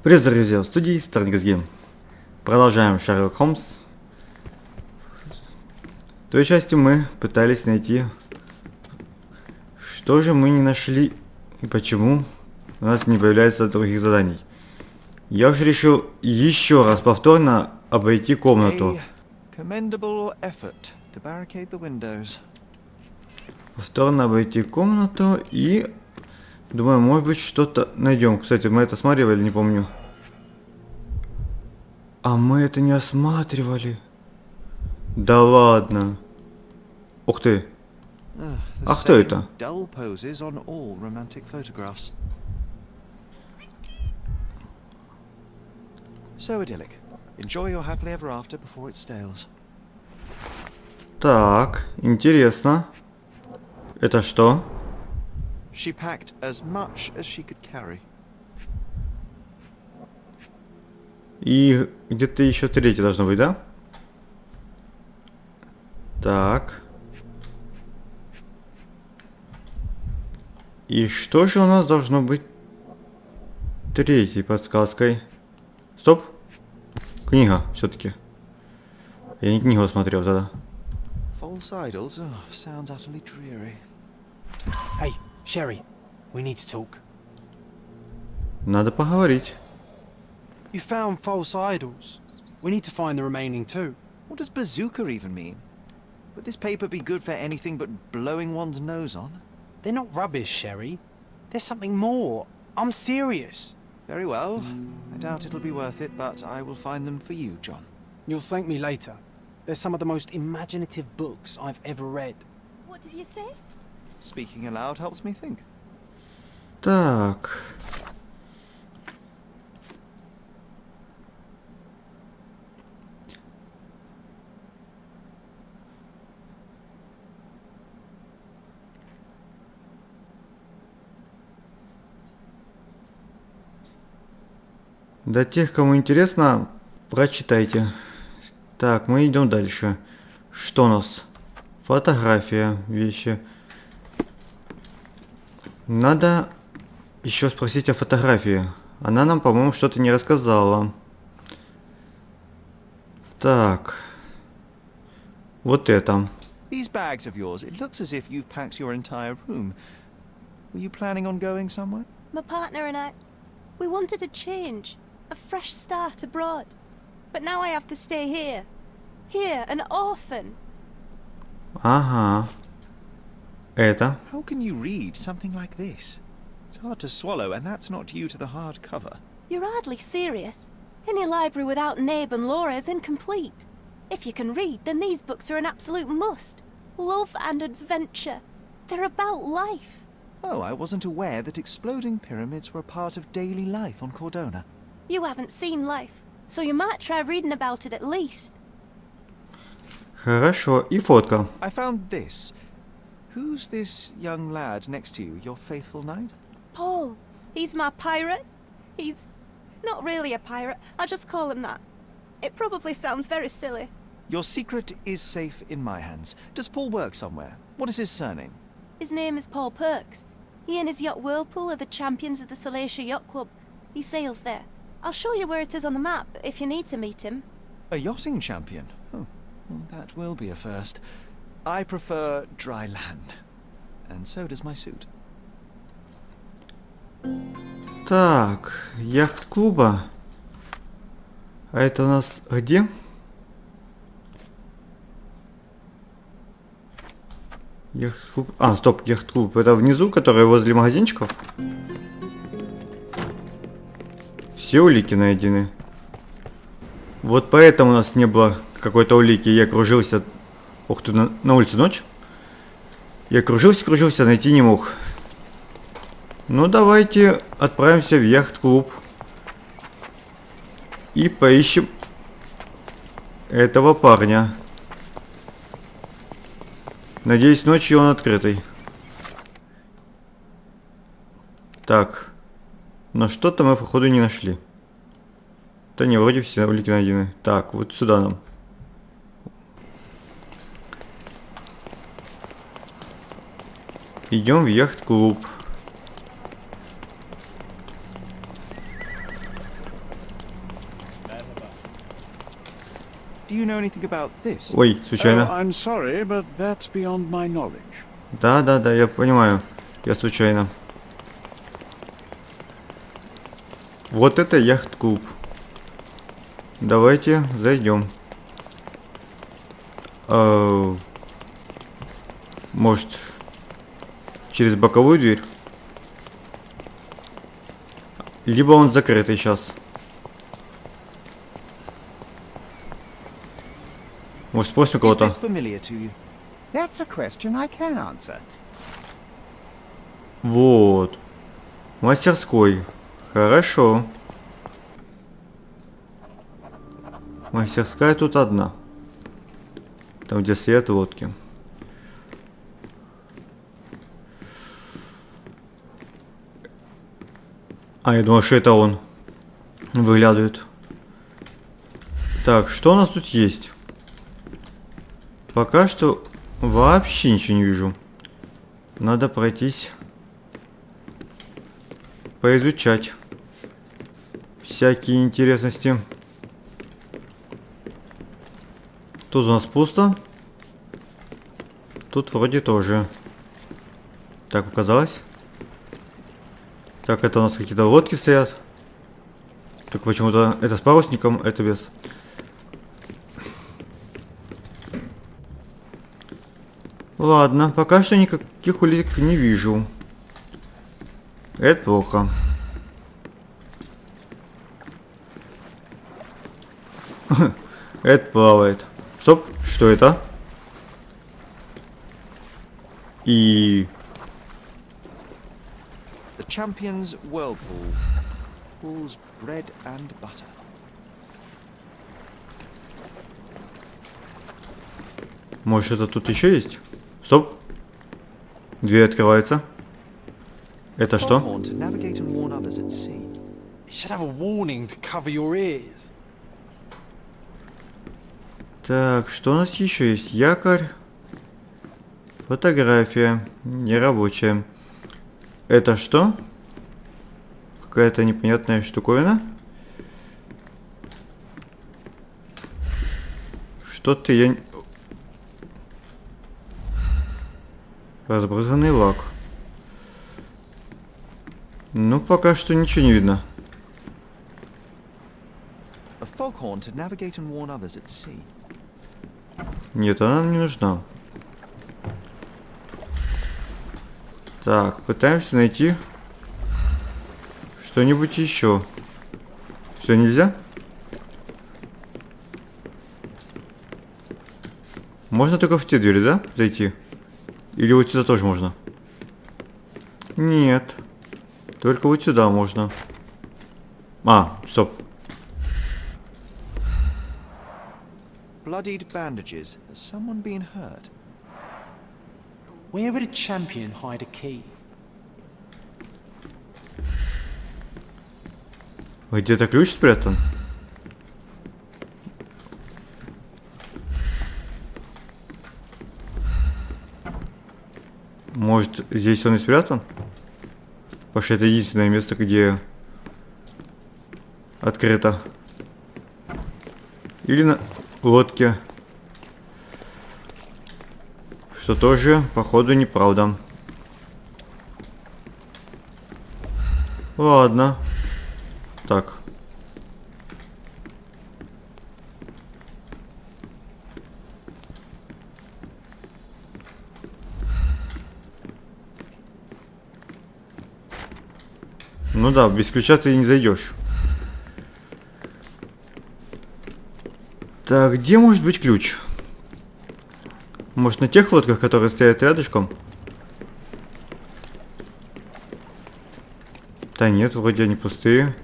Привет, друзья, в студии старая. Продолжаем Шерлок Холмс. В той части мы пытались найти, что же мы не нашли и почему у нас не появляется других заданий. Я уже решил еще раз повторно обойти комнату. Повторно обойти комнату и думаю, может быть, что-то найдем. Кстати, мы это осматривали, не помню. А мы это не осматривали. Да ладно. Ух ты. А кто это? Так, интересно. Это что? She packed as much as she could carry. И где-то еще третье должно быть, да? Так. И что же у нас должно быть третьей подсказкой? Стоп. Книга, все-таки. Я не книгу смотрел тогда. False idols, sounds utterly dreary. Hey, Sherry, we need to talk. Надо поговорить. You found false idols. We need to find the remaining two. What does bazooka even mean? Would this paper be good for anything but blowing one's nose on? They're not rubbish, Sherry. There's something more. I'm serious. Very well. I doubt it'll be worth it, but I will find them for you, John. You'll thank me later. They're some of the most imaginative books I've ever read. What did you say? Speaking aloud helps me think. Так. Для тех, кому интересно, прочитайте. Так, мы идем дальше. Что у нас? Фотография, вещи. Надо еще спросить о фотографии. Она нам, по-моему, что-то не рассказала. Так. Вот это. These bags of yours, it looks as if you've packed your entire room. Were you planning on going somewhere? My partner and I, we wanted a change, a fresh start abroad. But now I have to stay here. Here, an orphan. Ага. Это. How can you read something like this? It's hard to swallow, and that's not due to the hard cover. You're hardly serious. Any library without Nabe and Laura is incomplete. If you can read, then these books are an absolute must. Love and adventure. They're about life. Oh, I wasn't aware that exploding pyramids were a part of daily life on Cordona. You haven't seen life, so you might try reading about it at least. Хорошо. И фотка. I found this. Who's this young lad next to you, your faithful knight? Paul, he's my pirate. He's not really a pirate, I just call him that. It probably sounds very silly. Your secret is safe in my hands. Does Paul work somewhere? What is his surname? His name is Paul Perks. He and his yacht Whirlpool are the champions of the Salacia Yacht Club. He sails there. I'll show you where it is on the map if you need to meet him. A yachting champion? Oh, well, that will be a first. I prefer dry land. And so does my suit. Так, яхт-клуба. А это у нас где? Яхт-клуб. А, стоп, яхт-клуб. Это внизу, который возле магазинчиков. Все улики найдены. Вот поэтому у нас не было какой-то улики. Я кружился. Ух ты, на улице ночь. Я кружился, найти не мог. Ну, давайте отправимся в яхт-клуб. И поищем этого парня. Надеюсь, ночью он открытый. Так. Но что-то мы, походу, не нашли. Да не, вроде все улики найдены. Так, вот сюда нам. Идем в яхт-клуб. Do you know anything about this? Ой, Oh, случайно. I'm sorry, but that's beyond my knowledge. Да, я понимаю. Я случайно. Вот это яхт-клуб. Давайте зайдем. Может, через боковую дверь? Либо он закрытый сейчас. Может, спросим Is кого-то? this familiar to you? That's a question I can answer. Вот. Мастерской. Хорошо. Мастерская тут одна. Там, где стоят лодки. Я думал, что это он выглядывает. Так, что у нас тут есть? Пока что вообще ничего не вижу. Надо пройтись, поизучать всякие интересности. Тут у нас пусто. Тут вроде тоже. Так показалось. Так, это у нас какие-то лодки стоят. Только почему-то это с парусником, это без. Ладно, пока что никаких улик не вижу. Это плохо. Это плавает. Стоп, что это? И... The champion's whirlpool pulls bread and butter. Может, это тут еще есть? Стоп. Дверь открывается. Это что? Foghorn to navigate and warn others at sea. You should have a warning to cover your ears. Так, что у нас еще есть? Якорь. Фотография. Нерабочая. Это что? Какая-то непонятная штуковина. Что-то я... Разбрызганный лак. Ну, пока что ничего не видно. A foghorn to navigate and warn others at sea. Нет, она нам не нужна. Так, пытаемся найти что-нибудь еще. Все, нельзя? Можно только в те двери, да, зайти? Или вот сюда тоже можно? Нет. Только вот сюда можно. Стоп. Bloodied bandages. Has someone been hurt? Where would a champion hide a key? Где-то ключ спрятан? Может, здесь он и спрятан? Потому что это единственное место, где открыто. Или на лодке. Что тоже, походу, неправда. Ладно. Так. Ну да, без ключа ты не зайдешь. Так, где может быть ключ? Может, на тех лодках, которые стоят рядышком? Да нет, вроде они пустые.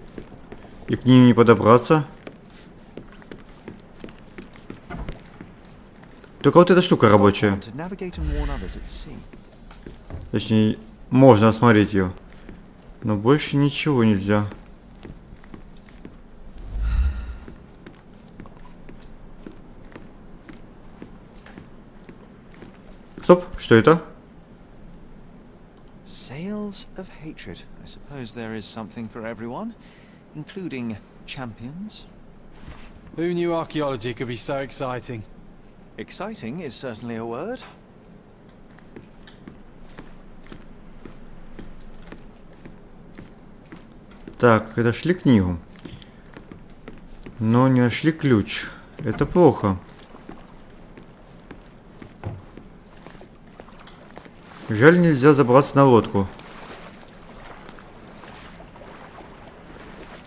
И к ним не подобраться. Только вот эта штука рабочая. To navigate and warn others at sea. Точнее, можно осмотреть ее. Но больше ничего нельзя. Стоп, что это? Sails of hatred. I suppose there is something for everyone, including champions. Who knew archaeology could be so exciting? Exciting is certainly a word. Так, нашли книгу. Но не нашли ключ. Это плохо. Жаль, нельзя забраться на лодку.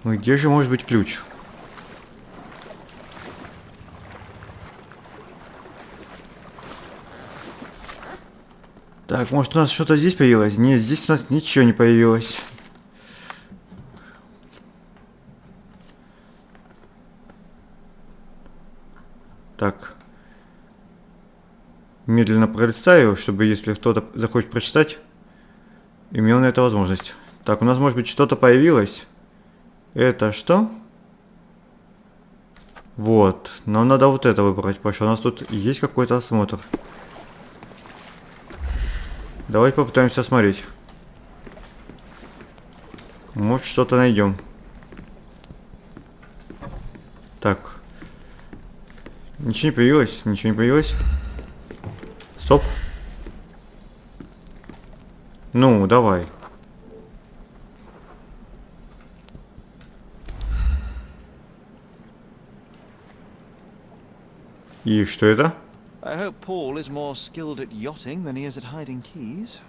Ну где же может быть ключ? Так, может у нас что-то здесь появилось? Нет, здесь у нас ничего не появилось. Так. Медленно пролистаю, чтобы если кто-то захочет прочитать, имел на это возможность. Так, у нас может быть что-то появилось. Это что? Вот. Нам надо вот это выбрать, потому что у нас тут есть какой-то осмотр. Давайте попытаемся осмотреть. Может что-то найдем. Так. Ничего не появилось, ничего не появилось. Стоп. Ну, давай. И что это? I hope Paul is more skilled at yachting than he is at hiding keys.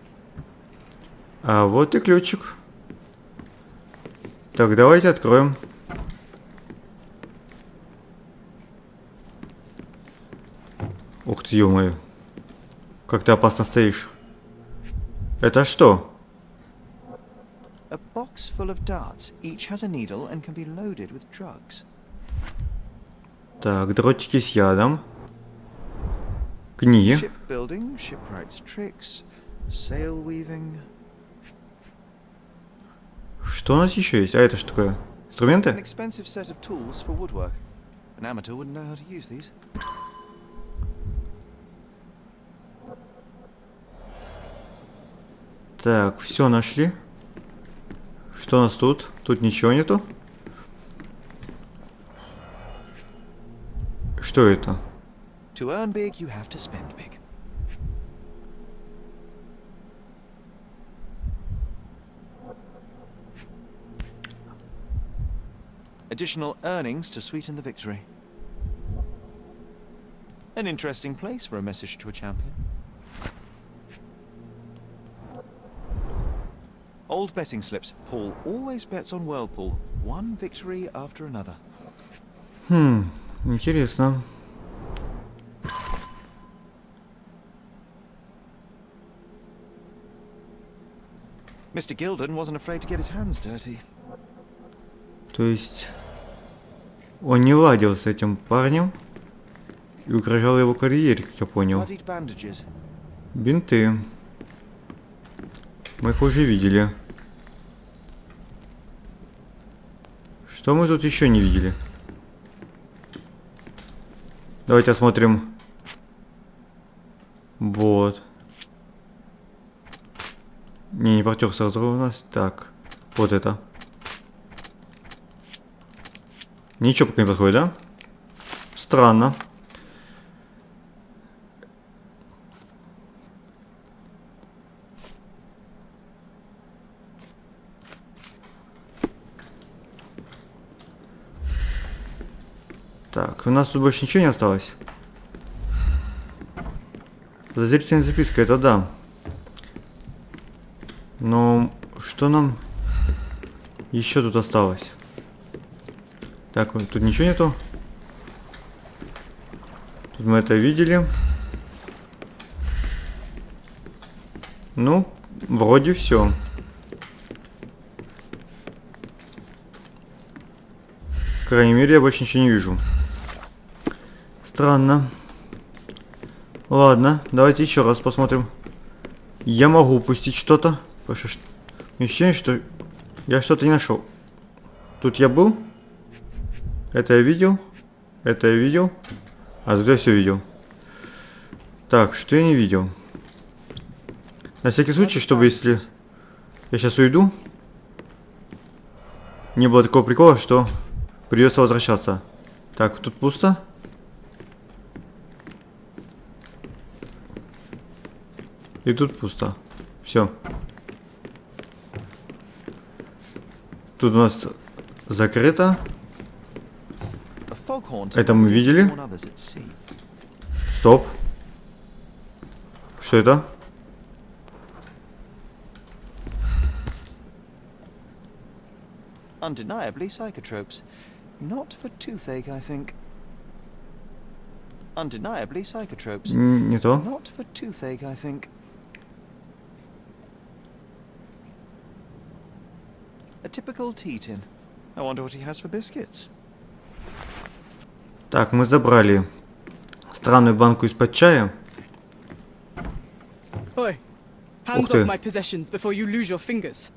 А вот и ключик. Так, давайте откроем. Ух ты, ё-моё. Как ты опасно стоишь. Это что? A box full of darts. Each has a needle and can be loaded with drugs. Так, дротики с ядом. Книги. Shipbuilding, shipwright's tricks, sail weaving. Что у нас еще есть? А это что такое? An Инструменты? expensive set of tools for woodwork. An amateur wouldn't know how to use these. Так, все нашли. Что у нас тут? Тут ничего нету. Что это? To earn big, you have to spend big. Additional earnings to sweeten the victory. An interesting place for a message to a champion. Old betting slips. Paul always bets on Whirlpool. One victory after another. Интересно. Mr. Gilden wasn't afraid to get his hands dirty. То есть он не ладил с этим парнем и угрожал его карьере, как я понял. Bloodied bandages. Бинты. Мы их уже видели. Что мы тут еще не видели? Давайте осмотрим. Вот. Не протер сразу у нас. Так. Вот это. Ничего пока не подходит, да? Странно. Так, у нас тут больше ничего не осталось. Подозрительная записка, это да. Но что нам еще тут осталось? Так, вот тут ничего нету. Тут мы это видели. Ну, вроде все. По крайней мере, я больше ничего не вижу. Странно. Ладно, давайте еще раз посмотрим. Я могу упустить что-то. Потому что ощущение, что я что-то не нашел. Тут я был. Это я видел. Это я видел. А тут я все видел. Так, что я не видел? На всякий случай, чтобы если я сейчас уйду, не было такого прикола, что придется возвращаться. Так, тут пусто. И тут пусто. Все. Тут у нас закрыто. Это мы видели. Стоп. Что это? Undeniably psychotropes. Not for toothache, I think. Undeniably psychotropes. Не то. Not for toothache, I think. A typical tea tin. I wonder what he has for biscuits. Так, мы забрали странную банку из-под чая. Oi! Hands Okay. off my possessions before you lose your fingers.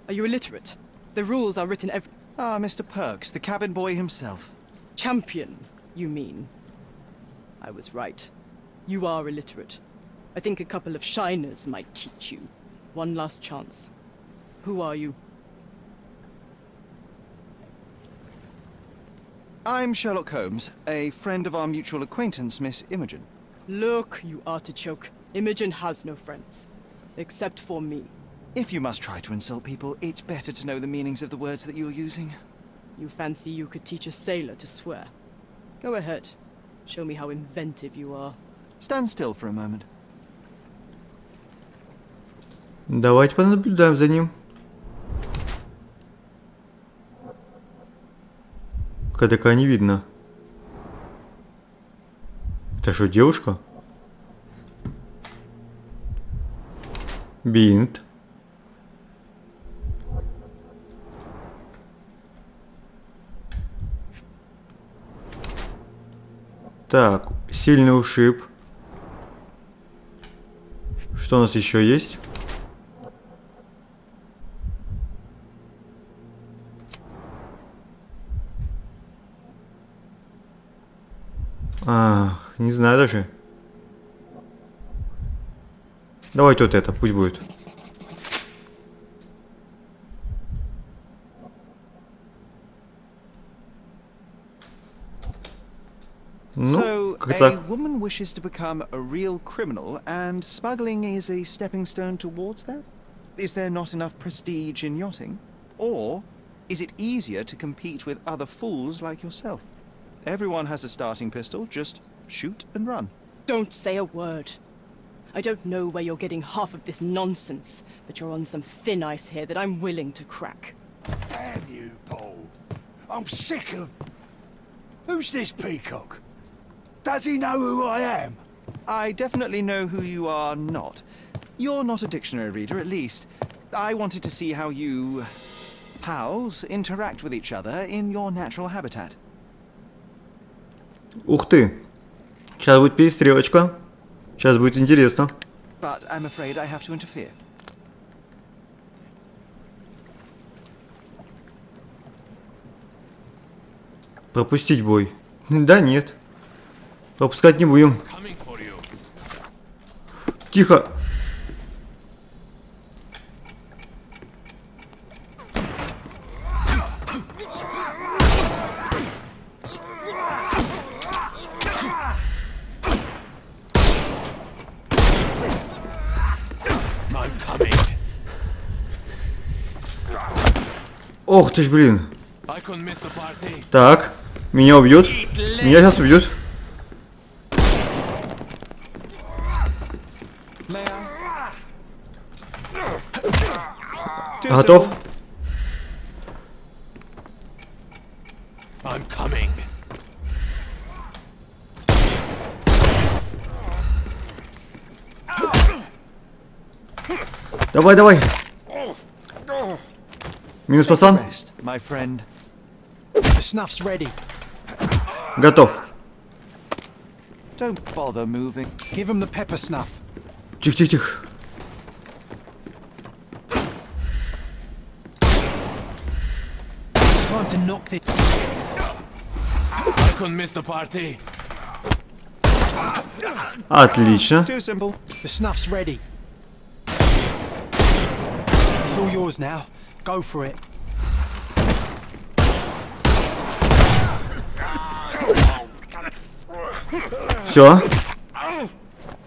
Are you illiterate? The rules are written every... Ah, Mr. Perks, the cabin boy himself. Champion, you mean? I was right. You are illiterate. I think a couple of shiners might teach you. One last chance. Who are you? I'm Sherlock Holmes, a friend of our mutual acquaintance, Miss Imogen. Look, you artichoke. Imogen has no friends. Except for me. If you must try to insult people, it's better to know the meanings of the words that you're using. You fancy you could teach a sailor to swear? Go ahead. Show me how inventive you are. Stand still for a moment. Давайте понаблюдаем за ним. Кадыка не видно. Это что, девушка? Бинт. Так, сильный ушиб. Что у нас еще есть? Не знаю даже. Давайте вот это, пусть будет. So, как a так? woman wishes to become a real criminal, and smuggling is a stepping stone towards that? Is there not enough prestige in yachting? Or is it easier to compete with other fools like yourself? Everyone has a starting pistol, just shoot and run. Don't say a word. I don't know where you're getting half of this nonsense, but you're on some thin ice here that I'm willing to crack. Damn you, Paul. I'm sick of... Who's this peacock? Does he know who I am? I definitely know who you are not. You're not a dictionary reader, at least. I wanted to see how you... pals interact with each other in your natural habitat. Ух ты. Сейчас будет перестрелочка. Сейчас будет интересно. But I'm afraid I have to interfere. Пропустить бой. Да нет. Пропускать не будем. Тихо. Ох ты ж, блин. Так, меня убьют. Меня сейчас убьют. Готов. Давай, давай. Минус пацан. Rest, my friend. The snuff's ready. Готов. Don't bother moving. Give him the pepper snuff. Тихо, тихо, тихо. Time to knock this. Отлично. Too simple. The snuff's ready. It's all yours now. Go for it. Все.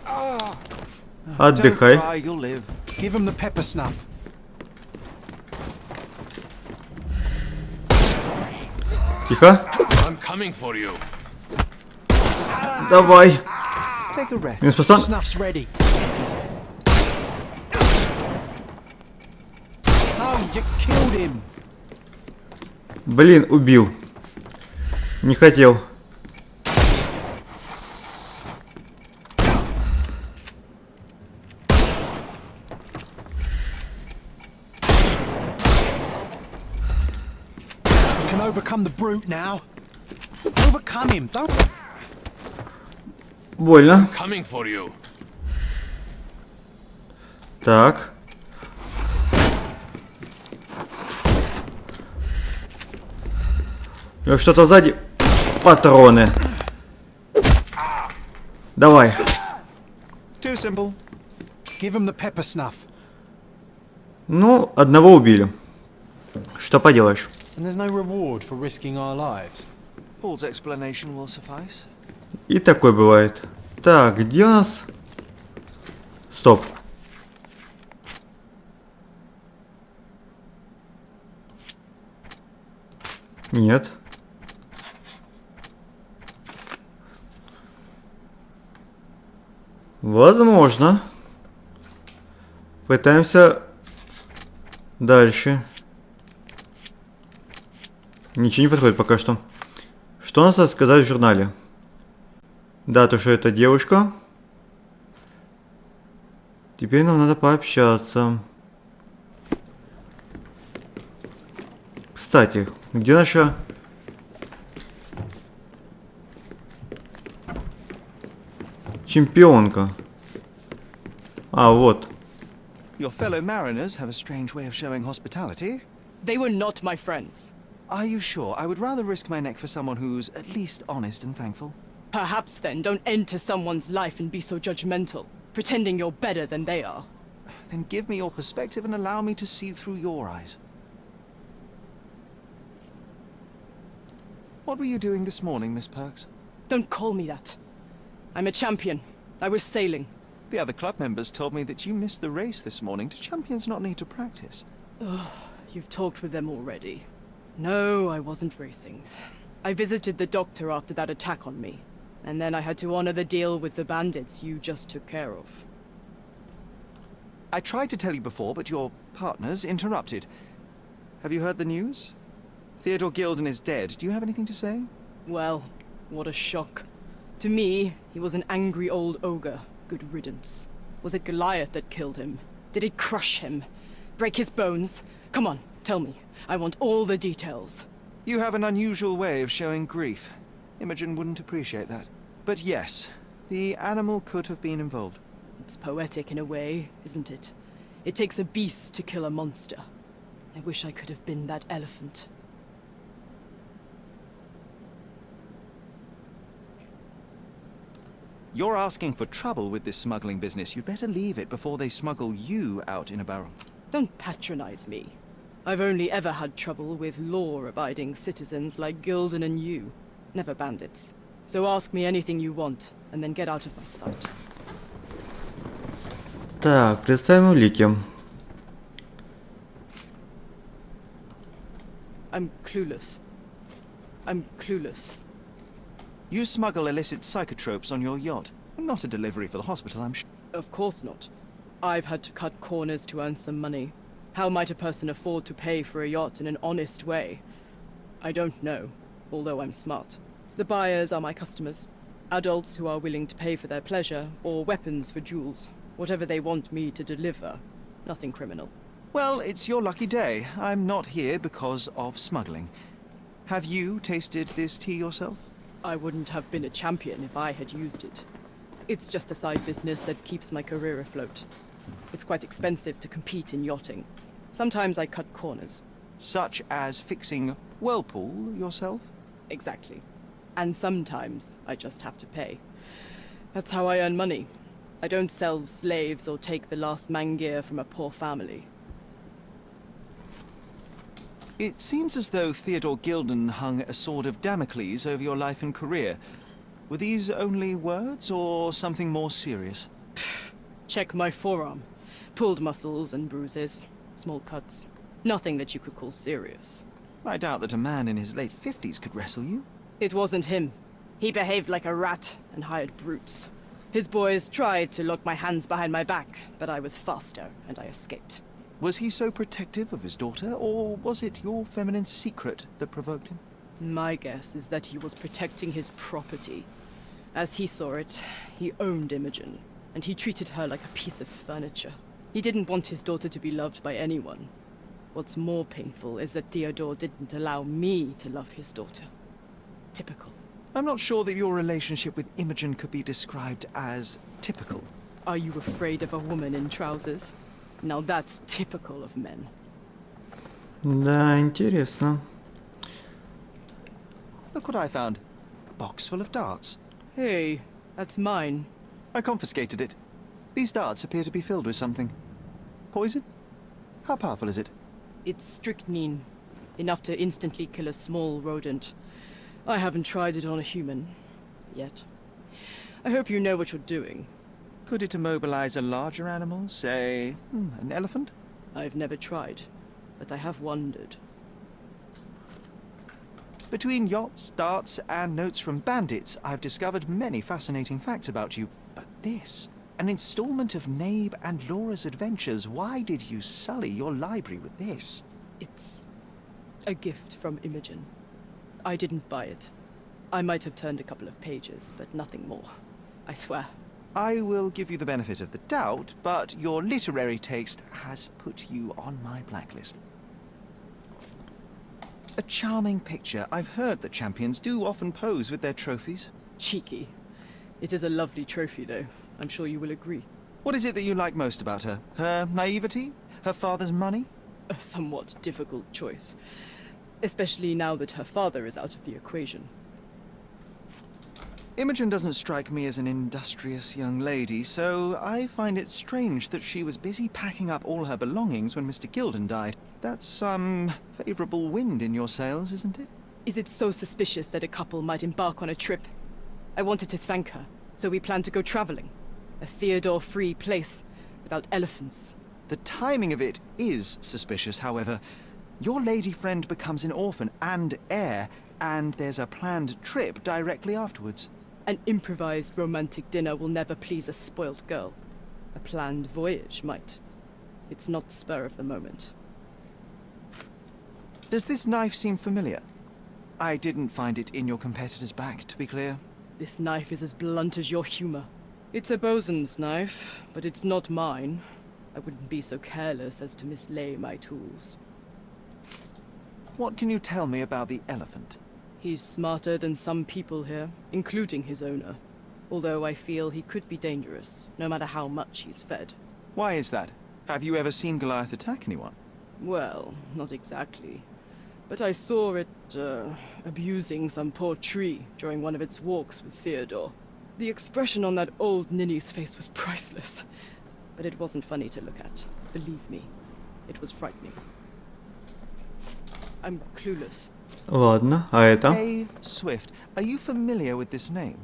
Don't Отдыхай. cry, you'll live. Give him the pepper snuff. Тихо. I'm coming for you. Давай. Take a rest. Минус пацан. Snuff's ready. No, you killed him. Блин, убил. Не хотел. You can overcome the brute now. Overcome him. Don't. Больно. Coming for you. Так. Что-то сзади. Патроны. Давай. Too simple. Give him the pepper snuff. Ну, одного убили. Что поделаешь? And there's no reward for risking our lives. Paul's explanation will suffice. И такое бывает. Так, где у нас? Стоп. Нет. Возможно. Пытаемся дальше. Ничего не подходит пока что. Что у нас сказать в журнале? Да, то, что это девушка. Теперь нам надо пообщаться. Кстати, где наша... чемпионка? А, вот. Your fellow mariners have a strange way of showing hospitality. They were not my friends. Are you sure? I would rather risk my neck for someone who's at least honest and thankful. Perhaps then don't enter someone's life and be so judgmental, pretending you're better than they are. Then give me your perspective and allow me to see through your eyes. What were you doing this morning, Miss Perks? Don't call me that. I'm a champion. I was sailing. The other club members told me that you missed the race this morning. Do champions not need to practice? You've talked with them already. No, I wasn't racing. I visited the doctor after that attack on me. And then I had to honor the deal with the bandits you just took care of. I tried to tell you before, but your partners interrupted. Have you heard the news? Theodore Gilden is dead. Do you have anything to say? Well, what a shock. To me, he was an angry old ogre. Good riddance. Was it Goliath that killed him? Did it crush him? Break his bones? Come on, tell me. I want all the details. You have an unusual way of showing grief. Imogen wouldn't appreciate that. But yes, the animal could have been involved. It's poetic in a way, isn't it? It takes a beast to kill a monster. I wish I could have been that elephant. You're asking for trouble with this smuggling business. You'd better leave it before they smuggle you out in a barrel. Don't patronize me. I've only ever had trouble with law-abiding citizens like Gilden and you, never bandits. So ask me anything you want, and then get out of my sight. Так, представим улики. I'm clueless. I'm clueless. You smuggle illicit psychotropes on your yacht. Not a delivery for the hospital, I'm sure. Of course not. I've had to cut corners to earn some money. How might a person afford to pay for a yacht in an honest way? I don't know, although I'm smart. The buyers are my customers. Adults who are willing to pay for their pleasure, or weapons for jewels. Whatever they want me to deliver. Nothing criminal. Well, it's your lucky day. I'm not here because of smuggling. Have you tasted this tea yourself? I wouldn't have been a champion if I had used it. It's just a side business that keeps my career afloat. It's quite expensive to compete in yachting. Sometimes I cut corners. Such as fixing whirlpool yourself? Exactly. And sometimes I just have to pay. That's how I earn money. I don't sell slaves or take the last man gear from a poor family. It seems as though Theodore Gilden hung a sword of Damocles over your life and career. Were these only words or something more serious? Check my forearm. Pulled muscles and bruises. Small cuts. Nothing that you could call serious. I doubt that a man in his late 50s could wrestle you. It wasn't him. He behaved like a rat and hired brutes. His boys tried to lock my hands behind my back, but I was faster and I escaped. Was he so protective of his daughter, or was it your feminine secret that provoked him? My guess is that he was protecting his property. As he saw it, he owned Imogen, and he treated her like a piece of furniture. He didn't want his daughter to be loved by anyone. What's more painful is that Theodore didn't allow me to love his daughter. Typical. I'm not sure that your relationship with Imogen could be described as typical. Are you afraid of a woman in trousers? Now that's typical of men. Да, интересно. Look what I found. A box full of darts. Hey, that's mine. I confiscated it. These darts appear to be filled with something. Poison? How powerful is it? It's strychnine. Enough to instantly kill a small rodent. I haven't tried it on a human. Yet. I hope you know what you're doing. Could it immobilize a larger animal, say, an elephant? I've never tried, but I have wondered. Between yachts, darts, and notes from bandits, I've discovered many fascinating facts about you. But this, an installment of Nabe and Laura's adventures. Why did you sully your library with this? It's a gift from Imogen. I didn't buy it. I might have turned a couple of pages, but nothing more. I swear. I will give you the benefit of the doubt, but your literary taste has put you on my blacklist. A charming picture. I've heard that champions do often pose with their trophies. Cheeky. It is a lovely trophy, though. I'm sure you will agree. What is it that you like most about her? Her naivety? Her father's money? A somewhat difficult choice. Especially now that her father is out of the equation. Imogen doesn't strike me as an industrious young lady, so I find it strange that she was busy packing up all her belongings when Mr. Gilden died. That's some favorable wind in your sails, isn't it? Is it so suspicious that a couple might embark on a trip? I wanted to thank her, so we planned to go traveling. A Theodore-free place, without elephants. The timing of it is suspicious, however. Your lady friend becomes an orphan and heir, and there's a planned trip directly afterwards. An improvised romantic dinner will never please a spoilt girl. A planned voyage might. It's not spur of the moment. Does this knife seem familiar? I didn't find it in your competitor's bag, to be clear. This knife is as blunt as your humor. It's a bosun's knife, but it's not mine. I wouldn't be so careless as to mislay my tools. What can you tell me about the elephant? He's smarter than some people here, including his owner. Although I feel he could be dangerous, no matter how much he's fed. Why is that? Have you ever seen Goliath attack anyone? Well, not exactly. But I saw it, abusing some poor tree during one of its walks with Theodore. The expression on that old ninny's face was priceless. But it wasn't funny to look at. Believe me, it was frightening. I'm clueless. Ладно, а это? A. Swift. Are you familiar with this name?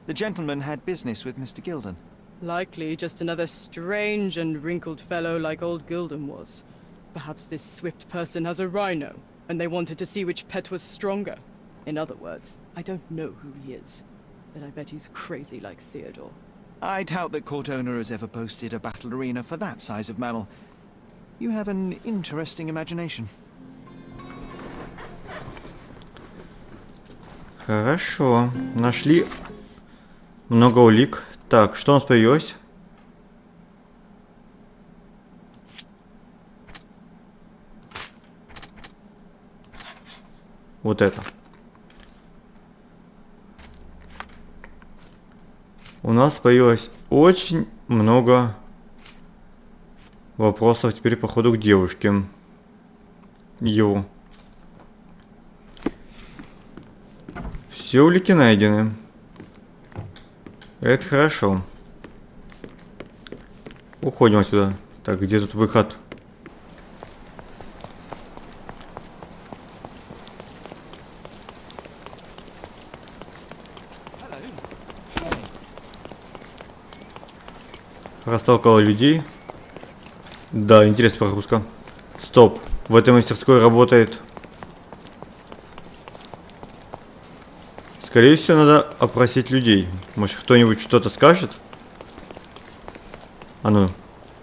The gentleman had business with Mr. Gilden. Likely just another strange and wrinkled fellow like old Gilden was. Perhaps this Swift person has a rhino, and they wanted to see which pet was stronger. In other words, I don't know who he is, but I bet he's crazy like Theodore. I doubt that court owner has ever boasted a battle arena for that size of mammal. You have an interesting imagination. Хорошо. Нашли много улик. Так, что у нас появилось? Вот это. У нас появилось очень много вопросов теперь по ходу к девушке. Его. Все улики найдены. Это хорошо. Уходим отсюда. Так, где тут выход? Растолкала людей. Да, интересная прогрузка. Стоп. В этой мастерской работает... Скорее всего, надо опросить людей. Может, кто-нибудь что-то скажет? А ну.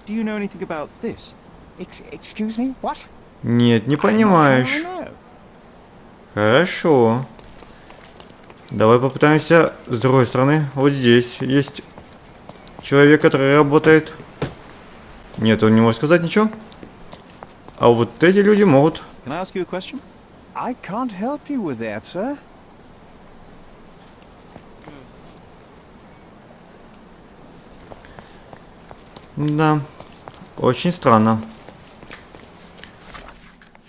Do you know anything about this? Excuse me? What? Нет, не понимаешь. Хорошо. Давай попытаемся с другой стороны. Вот здесь есть человек, который работает. Нет, он не может сказать ничего. А вот эти люди могут. Can I ask you a question? I can't help you with that, sir. Да, очень странно.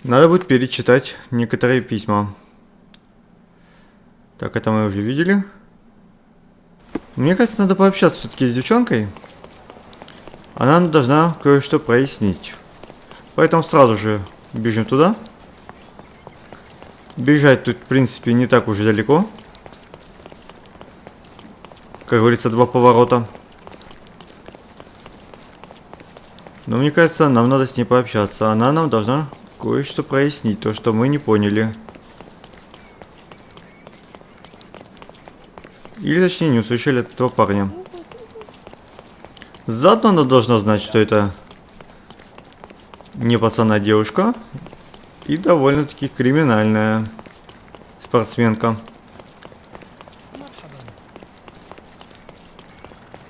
Надо будет перечитать некоторые письма. Так, это мы уже видели. Мне кажется, надо пообщаться все-таки с девчонкой. Она должна кое-что прояснить. Поэтому сразу же бежим туда. Бежать тут, в принципе, не так уж и далеко. Как говорится, 2 поворота. Но мне кажется, нам надо с ней пообщаться. Она нам должна кое-что прояснить, то, что мы не поняли. Или точнее не услышали от этого парня. Заодно она должна знать, что это не пацан, а девушка. И довольно-таки криминальная спортсменка.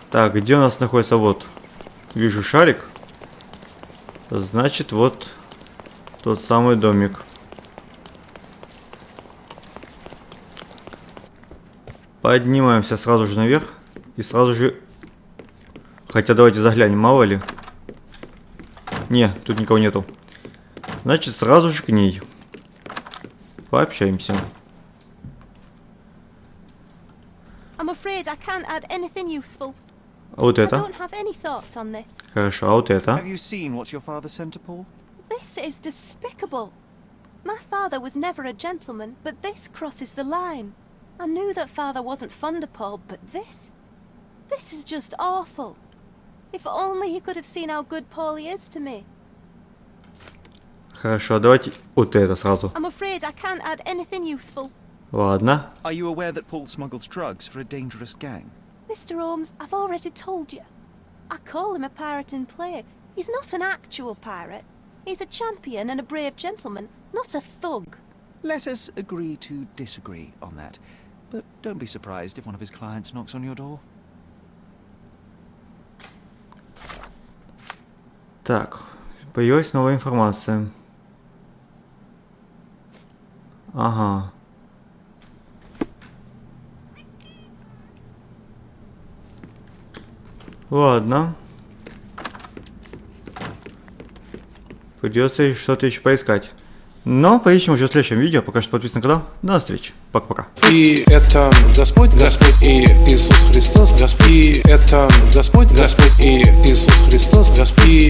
Так, где у нас находится? Вот. Вижу шарик. Значит, вот тот самый домик. Поднимаемся сразу же наверх. И сразу же... Хотя давайте заглянем, мало ли. Не, тут никого нету. Значит, сразу же к ней. Пообщаемся. I'm afraid I can't add anything useful. А вот I это? don't have any thoughts on this. Хорошо, а вот это? Have you seen what your father sent to Paul? This is despicable. My father was never a gentleman, but this crosses the line. I knew that father wasn't fond of Paul, but this is just awful. If only he could have seen how good Paulie is to me. Хорошо, давайте вот это сразу. I'm afraid I can't add anything useful. Ладно. Are you aware that Paul smuggles drugs for a dangerous gang? Mr. Holmes, I've already told you. I call him a pirate in play. He's not an actual pirate. He's a champion and a brave gentleman, not a thug. Let us agree to disagree on that. But don't be surprised if one of his clients knocks on your door. Так, появилась новая информация. Ага. Ладно. Придется что-то еще поискать. Но поищем уже в следующем видео. Пока что подписывайтесь на канал. До встречи. Пока-пока. И это Господь и Иисус Христос, Господь. И это Господь и Иисус Христос, Господь.